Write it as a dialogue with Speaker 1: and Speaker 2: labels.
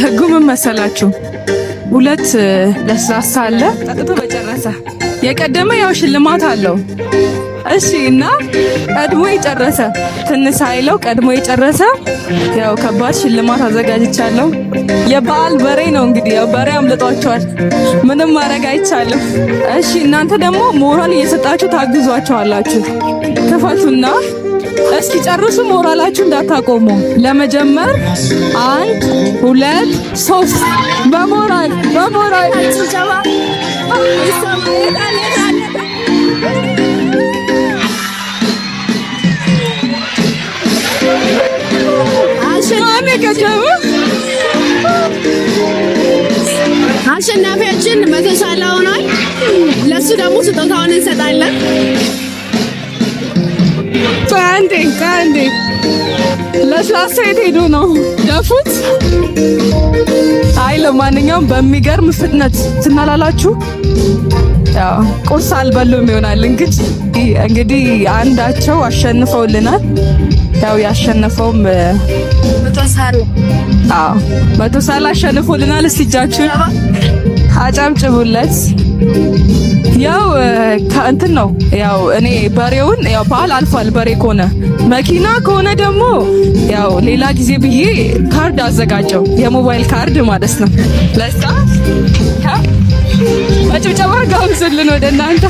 Speaker 1: ህጉ ምን መሰላችሁ? ሁለት ለስላሳ አለ ጠጥቶ በጨረሰ የቀደመ ያው ሽልማት አለው። እሺ እና ቀድሞ የጨረሰ ትንሽ ኃይለው ቀድሞ የጨረሰ ያው ከባድ ሽልማት አዘጋጅቻለሁ። የበዓል በሬ ነው እንግዲህ ያው በሬ አምልጧቸዋል። ምንም ማድረግ አይቻልም። እሺ እናንተ ደግሞ ሞራል እየሰጣችሁ ታግዟቸዋላችሁ። ክፈቱና እስኪ ጨርሱ። ሞራላችሁ እንዳታቆሙ። ለመጀመር 1 2 3 በሞራል
Speaker 2: አሸናፊያችን መተሻላ ሆኗል። ለሱ ደግሞ ስጦታውን እንሰጣለን።
Speaker 1: ካንዴ ለስላሳ የት ሄዶ ነው ደፉት? አይ ለማንኛውም በሚገርም ፍጥነት ትናላላችሁ። ያው ቁርስ አልበሉም ይሆናል እንግዲህ አንዳቸው አሸንፈውልናል። ያው ያሸነፈውም መቶሳላ አሸንፎልናል። እስቲ እጃችሁን አጨብጭቡለት። ያው ከእንትን ነው ያው እኔ በሬውን ያው በዓል አልፏል። በሬ ከሆነ መኪና ከሆነ ደግሞ ያው ሌላ ጊዜ ብዬ ካርድ አዘጋጀው የሞባይል ካርድ ማለት ነው። ለሳ በጭብጨባ ጋብዙልን ወደ እናንተ